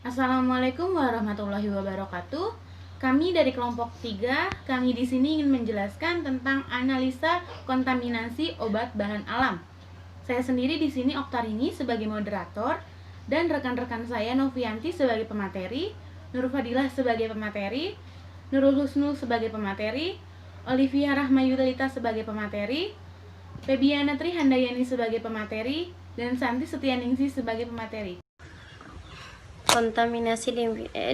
Assalamualaikum warahmatullahi wabarakatuh. Kami dari kelompok 3, kami di sini ingin menjelaskan tentang analisa kontaminasi obat bahan alam. Saya sendiri di sini Oktarini sebagai moderator dan rekan-rekan saya Novianti sebagai pemateri, Nur Fadilah sebagai pemateri, Nurul Husnu sebagai pemateri, Olivia Rahmayudalita sebagai pemateri, Febiana Tri Handayani sebagai pemateri, dan Santi Setianingsih sebagai pemateri.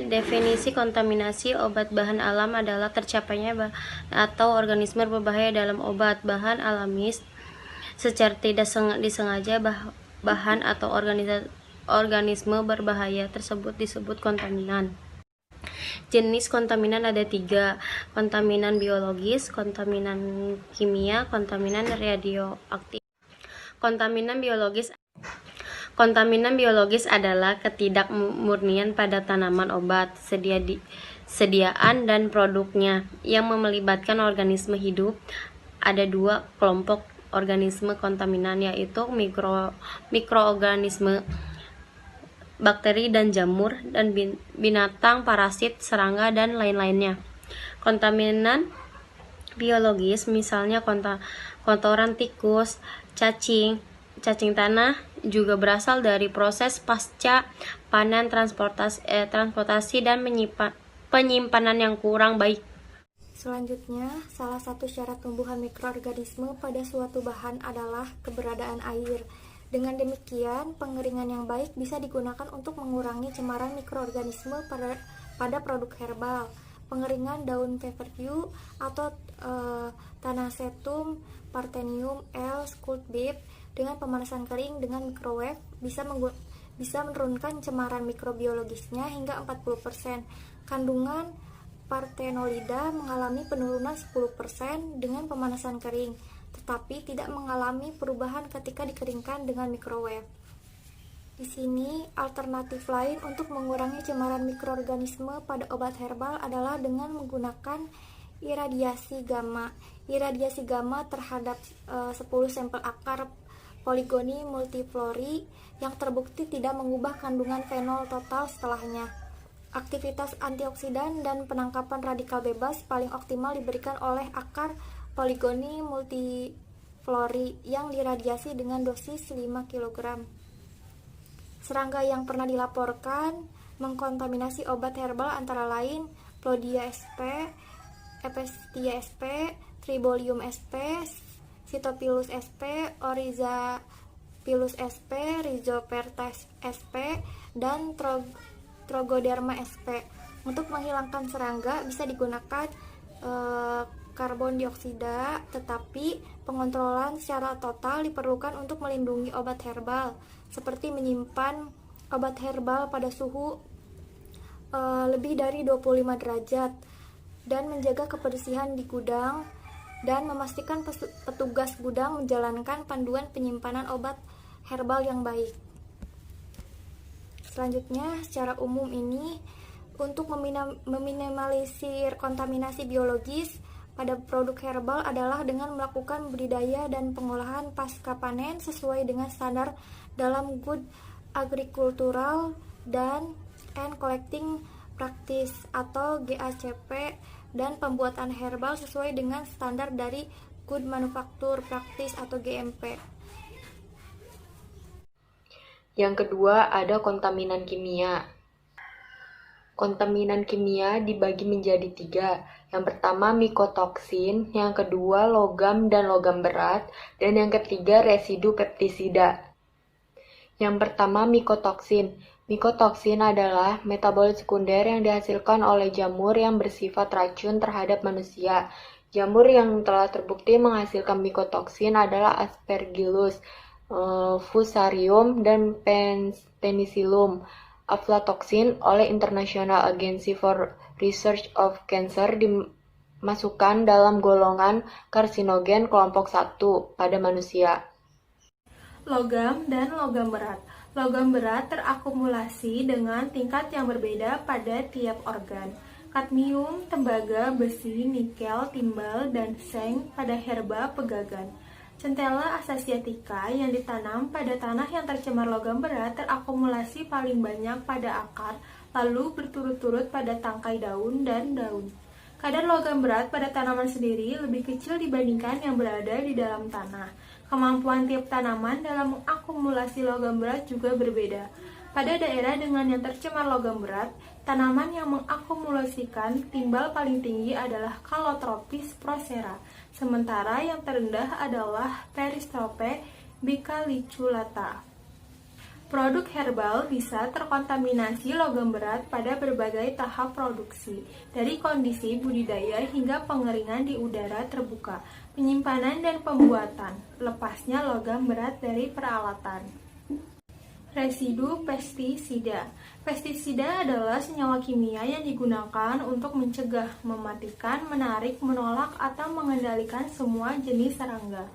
Definisi kontaminasi obat bahan alam adalah tercapainya atau organisme berbahaya dalam obat bahan alami secara tidak disengaja. Bahan atau organisme berbahaya tersebut disebut kontaminan. Jenis kontaminan ada 3: kontaminan biologis, kontaminan kimia, kontaminan radioaktif. Kontaminan biologis adalah ketidakmurnian pada tanaman obat, sediaan dan produknya yang melibatkan organisme hidup. Ada 2 kelompok organisme kontaminan, yaitu mikroorganisme, bakteri dan jamur, dan binatang, parasit, serangga, dan lain-lainnya. Kontaminan biologis misalnya kotoran tikus, cacing tanah juga berasal dari proses pasca panen, transportasi dan penyimpanan yang kurang baik. Selanjutnya, salah satu syarat tumbuhan mikroorganisme pada suatu bahan adalah keberadaan air. Dengan demikian, pengeringan yang baik bisa digunakan untuk mengurangi cemaran mikroorganisme pada produk herbal. Pengeringan daun pepperdew atau Tanacetum parthenium L. Scult beef dengan pemanasan kering dengan microwave bisa menurunkan cemaran mikrobiologisnya hingga 40%. Kandungan parthenolida mengalami penurunan 10% dengan pemanasan kering, tetapi tidak mengalami perubahan ketika dikeringkan dengan microwave. Di sini, alternatif lain untuk mengurangi cemaran mikroorganisme pada obat herbal adalah dengan menggunakan iradiasi gamma. Iradiasi gamma terhadap 10 sampel akar Polygonia multiflori yang terbukti tidak mengubah kandungan fenol total setelahnya. Aktivitas antioksidan dan penangkapan radikal bebas paling optimal diberikan oleh akar Polygonia multiflori yang diradiasi dengan dosis 5 kg. Serangga yang pernah dilaporkan mengkontaminasi obat herbal antara lain Plodia sp, Epestia sp, Tribolium sp, Cytophilus sp, Oryzapilus sp, Rhizoperta sp, dan Trogoderma sp. Untuk menghilangkan serangga bisa digunakan karbon dioksida, tetapi pengontrolan secara total diperlukan untuk melindungi obat herbal, seperti menyimpan obat herbal pada suhu lebih dari 25 derajat dan menjaga kebersihan di gudang, dan memastikan petugas gudang menjalankan panduan penyimpanan obat herbal yang baik. Selanjutnya, secara umum ini untuk meminimalisir kontaminasi biologis pada produk herbal adalah dengan melakukan budidaya dan pengolahan pasca panen sesuai dengan standar dalam Good Agricultural and Collecting Practice atau GACP, dan pembuatan herbal sesuai dengan standar dari Good Manufacture Practice atau GMP. Yang kedua ada kontaminan kimia. Kontaminan kimia dibagi menjadi 3. Yang pertama mikotoksin, yang kedua logam dan logam berat, dan yang ketiga residu pestisida. Yang pertama mikotoksin. Mikotoksin adalah metabolit sekunder yang dihasilkan oleh jamur yang bersifat racun terhadap manusia. Jamur yang telah terbukti menghasilkan mikotoksin adalah Aspergillus, Fusarium, dan Penicillium. Aflatoksin oleh International Agency for Research of Cancer dimasukkan dalam golongan karsinogen kelompok 1 pada manusia. Logam dan logam berat. Logam berat terakumulasi dengan tingkat yang berbeda pada tiap organ. Kadmium, tembaga, besi, nikel, timbal, dan seng pada herba pegagan. Centella asiatica yang ditanam pada tanah yang tercemar logam berat terakumulasi paling banyak pada akar, lalu berturut-turut pada tangkai daun dan daun. Kadar logam berat pada tanaman sendiri lebih kecil dibandingkan yang berada di dalam tanah. Kemampuan tiap tanaman dalam mengakumulasi logam berat juga berbeda. Pada daerah dengan yang tercemar logam berat, tanaman yang mengakumulasikan timbal paling tinggi adalah Calotropis procera, sementara yang terendah adalah Peristrope bicaliculaata. Produk herbal bisa terkontaminasi logam berat pada berbagai tahap produksi, dari kondisi budidaya hingga pengeringan di udara terbuka, penyimpanan dan pembuatan, lepasnya logam berat dari peralatan. Residu pestisida. Pestisida adalah senyawa kimia yang digunakan untuk mencegah, mematikan, menarik, menolak, atau mengendalikan semua jenis serangga,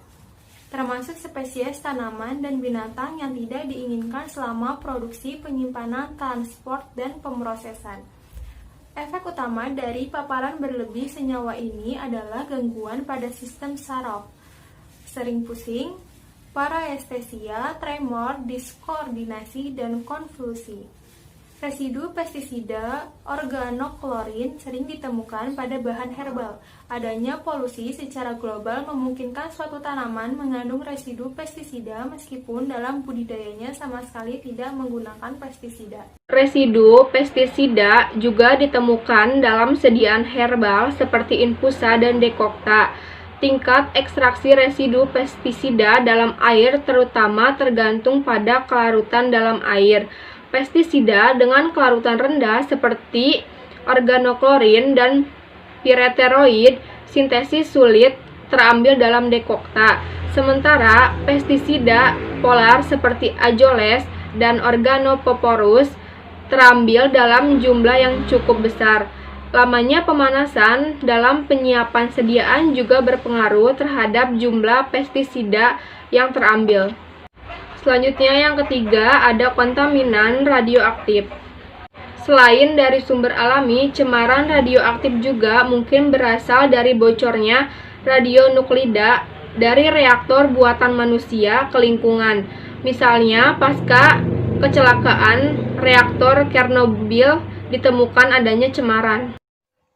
termasuk spesies tanaman dan binatang yang tidak diinginkan selama produksi, penyimpanan, transport, dan pemrosesan. Efek utama dari paparan berlebih senyawa ini adalah gangguan pada sistem saraf, sering pusing, parestesia, tremor, diskoordinasi, dan konfusi. Residu pestisida organoklorin sering ditemukan pada bahan herbal. Adanya polusi secara global memungkinkan suatu tanaman mengandung residu pestisida meskipun dalam budidayanya sama sekali tidak menggunakan pestisida. Residu pestisida juga ditemukan dalam sediaan herbal seperti infusa dan dekokta. Tingkat ekstraksi residu pestisida dalam air terutama tergantung pada kelarutan dalam air. Pestisida dengan kelarutan rendah seperti organoklorin dan pireteroid sintesis sulit terambil dalam dekokta. Sementara pestisida polar seperti azoles dan organophosphorus terambil dalam jumlah yang cukup besar. Lamanya pemanasan dalam penyiapan sediaan juga berpengaruh terhadap jumlah pestisida yang terambil. Selanjutnya yang ketiga ada kontaminan radioaktif. Selain dari sumber alami, cemaran radioaktif juga mungkin berasal dari bocornya radionuklida dari reaktor buatan manusia ke lingkungan. Misalnya pasca kecelakaan reaktor Chernobyl ditemukan adanya cemaran.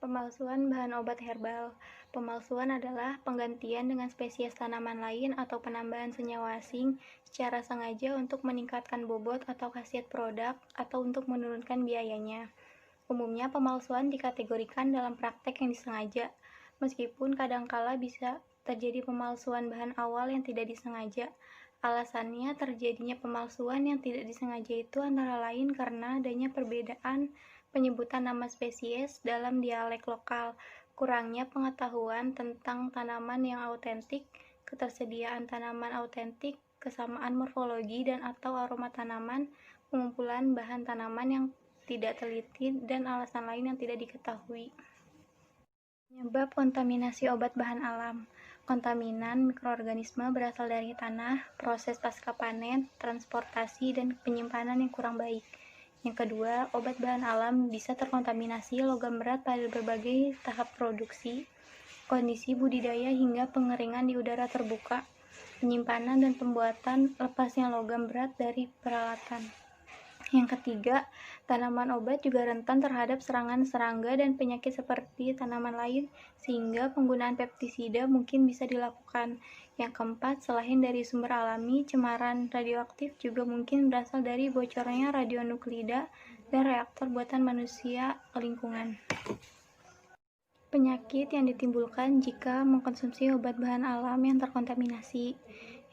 Pemalsuan bahan obat herbal. Pemalsuan adalah penggantian dengan spesies tanaman lain atau penambahan senyawa asing secara sengaja untuk meningkatkan bobot atau khasiat produk atau untuk menurunkan biayanya. Umumnya pemalsuan dikategorikan dalam praktek yang disengaja, meskipun kadangkala bisa terjadi pemalsuan bahan awal yang tidak disengaja. Alasannya terjadinya pemalsuan yang tidak disengaja itu antara lain karena adanya perbedaan penyebutan nama spesies dalam dialek lokal, kurangnya pengetahuan tentang tanaman yang autentik, ketersediaan tanaman autentik, kesamaan morfologi dan atau aroma tanaman, pengumpulan bahan tanaman yang tidak teliti, dan alasan lain yang tidak diketahui. Penyebab kontaminasi obat bahan alam. Kontaminan mikroorganisme berasal dari tanah, proses pasca panen, transportasi, dan penyimpanan yang kurang baik. Yang kedua, obat bahan alam bisa terkontaminasi logam berat pada berbagai tahap produksi, kondisi budidaya hingga pengeringan di udara terbuka, penyimpanan dan pembuatan, lepasnya logam berat dari peralatan. Yang ketiga, tanaman obat juga rentan terhadap serangan serangga dan penyakit seperti tanaman lain, sehingga penggunaan pestisida mungkin bisa dilakukan. Yang keempat, selain dari sumber alami, cemaran radioaktif juga mungkin berasal dari bocornya radionuklida dan reaktor buatan manusia ke lingkungan. Penyakit yang ditimbulkan jika mengkonsumsi obat bahan alam yang terkontaminasi.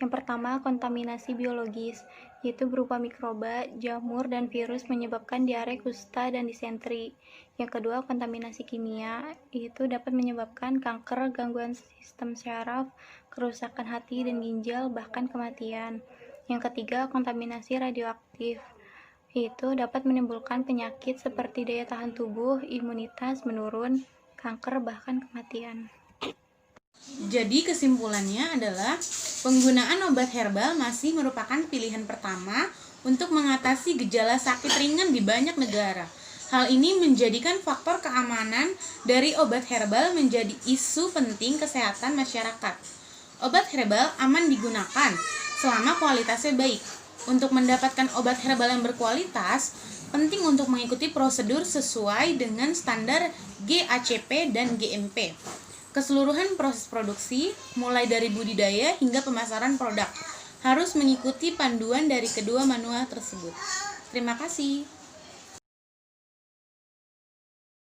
Yang pertama, kontaminasi biologis, yaitu berupa mikroba, jamur, dan virus menyebabkan diare, kusta, dan disentri. Yang kedua, kontaminasi kimia, yaitu dapat menyebabkan kanker, gangguan sistem syaraf, kerusakan hati dan ginjal, bahkan kematian. Yang ketiga, kontaminasi radioaktif, yaitu dapat menimbulkan penyakit seperti daya tahan tubuh, imunitas menurun, kanker, bahkan kematian. Jadi kesimpulannya adalah penggunaan obat herbal masih merupakan pilihan pertama untuk mengatasi gejala sakit ringan di banyak negara. Hal ini menjadikan faktor keamanan dari obat herbal menjadi isu penting kesehatan masyarakat. Obat herbal aman digunakan selama kualitasnya baik. Untuk mendapatkan obat herbal yang berkualitas, penting untuk mengikuti prosedur sesuai dengan standar GACP dan GMP. Keseluruhan proses produksi, mulai dari budidaya hingga pemasaran produk, harus mengikuti panduan dari kedua manual tersebut. Terima kasih.